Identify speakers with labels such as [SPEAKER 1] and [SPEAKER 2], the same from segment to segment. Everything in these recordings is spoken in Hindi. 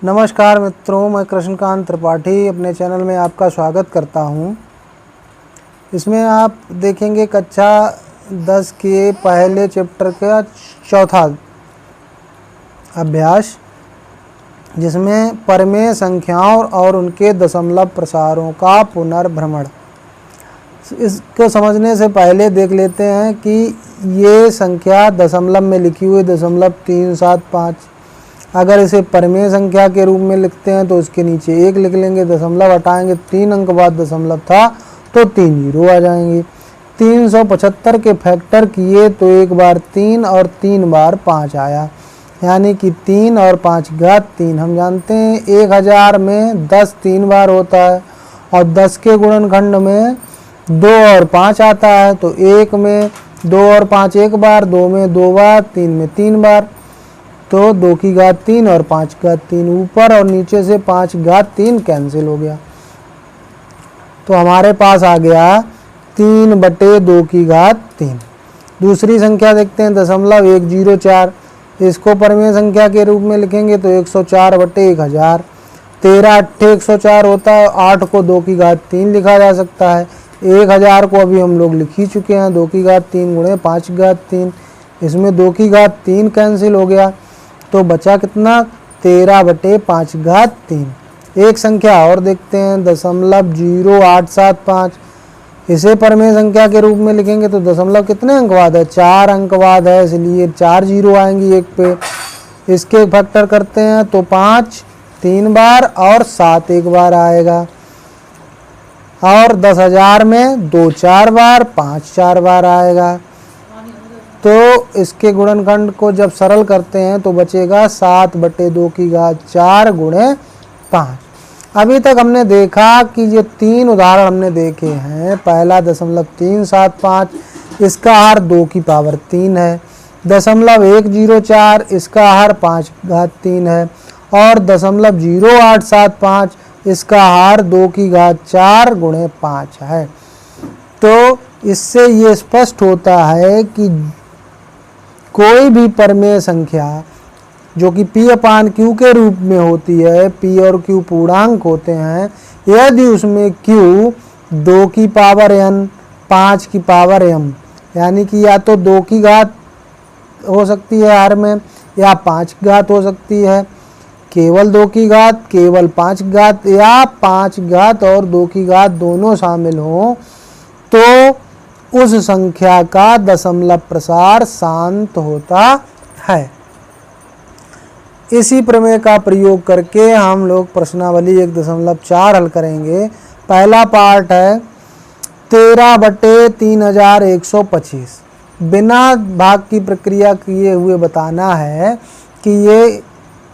[SPEAKER 1] नमस्कार मित्रों, मैं कृष्णकांत त्रिपाठी अपने चैनल में आपका स्वागत करता हूं। इसमें आप देखेंगे कक्षा 10 के पहले चैप्टर का चौथा अभ्यास, जिसमें परमेय संख्याओं और उनके दशमलव प्रसारों का पुनर्भ्रमण। इसको समझने से पहले देख लेते हैं कि ये संख्या दशमलव में लिखी हुई 0.375, अगर इसे परमेय संख्या के रूप में लिखते हैं तो इसके नीचे 1 लिख लेंगे, दशमलव हटाएंगे, 3 अंक बाद दशमलव था तो 3 जीरो आ जाएंगे। 375 के फैक्टर किए तो 1 बार 3 और 3 बार 5 आया, यानी कि 3 और 5 घात 3। हम जानते हैं 1000 में 10 3 बार होता है और 10 के गुणनखंड में 2 और 5 आता है, तो 1 में 2 और 5 1 बार, 2 में 2 बार, 3 में 3 बार, तो 2 की घात 3 और 5 की घात 3, ऊपर और नीचे से 5 घात 3 कैंसिल हो गया, तो हमारे पास आ गया 3/2 की घात 3। दूसरी संख्या देखते हैं 0.104, इसको परमेय संख्या के रूप में लिखेंगे तो 104/1000। 13 8 104 होता है, 8 को 2 की घात 3 लिखा जा सकता है। 1000 को अभी हम लोग लिख ही चुके हैं, 2 की घात 3 गुणे 5 की घात 3, इसमें 2 की घात 3 कैंसिल हो गया, तो बचा कितना 13/5 घात 3। एक संख्या और देखते हैं 0.0875, इसे परमेय संख्या के रूप में लिखेंगे तो दशमलव कितने अंक बाद है, 4 अंक बाद है, इसलिए 4 जीरो आएंगी एक पे। इसके फैक्टर करते हैं तो 5 3 बार और 7 1 बार आएगा, और 10,000 में 2 4 बार, 5 4 बार आएगा, तो इसके गुणनखंड को जब सरल करते हैं तो बचेगा 7/2 की घात 4 गुणे 5। अभी तक हमने देखा कि ये 3 उदाहरण हमने देखे हैं। पहला 0.375, इसका हर 2 की पावर 3 है। 0.104, इसका हर 5 घात 3 है, और 0.0875, इसका हर 2 की घात 4 गुणे 5 है। तो इससे ये स्पष्ट होता है कि कोई भी परमेय संख्या जो कि P/Q के रूप में होती है, P और Q पूर्णांक होते हैं, यदि उसमें Q 2 की पावर n 5 की पावर m, यानी कि या तो 2 की घात हो सकती है हर में, या 5 की घात हो सकती है, केवल 2 की घात, केवल 5 की घात, या 5 की घात और 2 की घात दोनों शामिल हों, तो उस संख्या का दशमलव प्रसार शांत होता है। इसी प्रमेय का प्रयोग करके हम लोग प्रश्नावली 1.4 हल करेंगे। पहला पार्ट है 13/3125। बिना भाग की प्रक्रिया किए हुए बताना है कि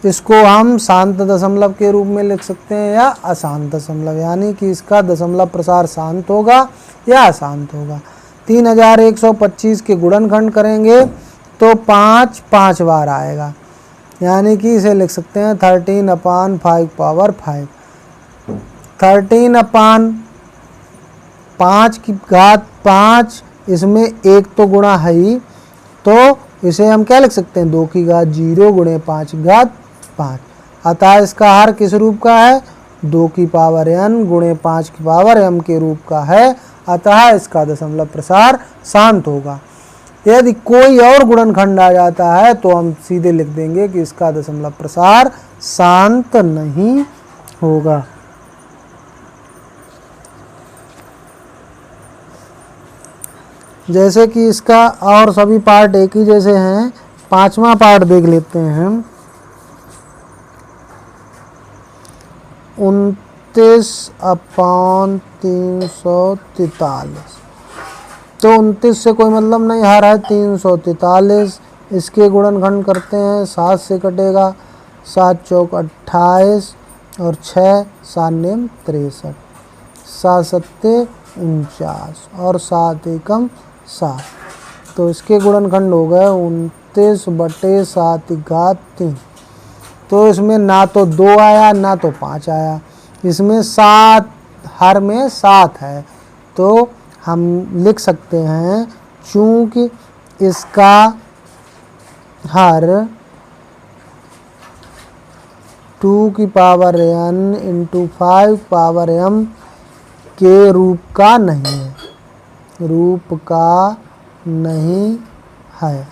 [SPEAKER 1] इसको हम शांत दशमलव के रूप में लिख सकते हैं या अशांत दशमलव, यानी कि इसका दशमलव प्रसार शांत होगा या अशांत होगा। 3125 के गुणनखंड करेंगे तो 5 5 बार आएगा, यानी कि इसे लिख सकते हैं 13/5 पावर 5। 13/5 की घात 5, इसमें 1 तो गुणा है ही, तो इसे हम क्या लिख सकते हैं 2 की घात 0 गुणे 5 की घात 5। अतः इसका हर किस रूप का है, 2 की पावर n गुणे 5 की पावर m के रूप का है, अतः इसका दशमलव प्रसार शांत होगा। यदि कोई और गुणनखंड आ जाता है तो हम सीधे लिख देंगे कि इसका दशमलव प्रसार शांत नहीं होगा। जैसे कि इसका और सभी पार्ट एक ही जैसे हैं, पांचवा पार्ट देख लेते हैं। 29/343, तो 29 से कोई मतलब नहीं, हर है 343। इसके गुणनखंड करते हैं, 7 से कटेगा, 7 चौक 28 और 6 7 नेम 63, 7 सत्ते 49 और 7 एकम 7, तो इसके गुणनखंड हो गए 29/7 की घात 3। तो इसमें ना तो 2 आया ना तो 5 आया, इसमें 7 हर में 7 है, तो हम लिख सकते हैं चूंकि इसका हर 2 की power n into 5 power m के रूप का नहीं है, रूप का नहीं है।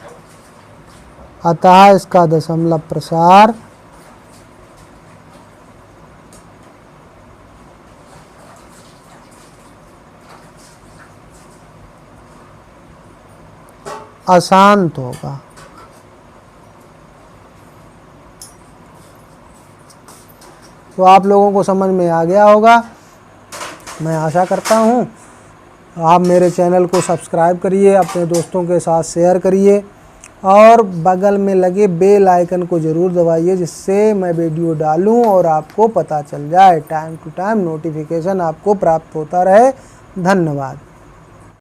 [SPEAKER 1] अतः इसका दशमलव प्रसार अशांत होगा। तो आप लोगों को समझ में आ गया होगा, मैं आशा करता हूँ। आप मेरे चैनल को सब्सक्राइब करिए, अपने दोस्तों के साथ शेयर करिए और बगल में लगे बेल आइकन को ज़रूर दबाइए, जिससे मैं वीडियो डालूं और आपको पता चल जाए। टाइम टू टाइम नोटिफिकेशन आपको प्राप्त होता रहे। धन्यवाद।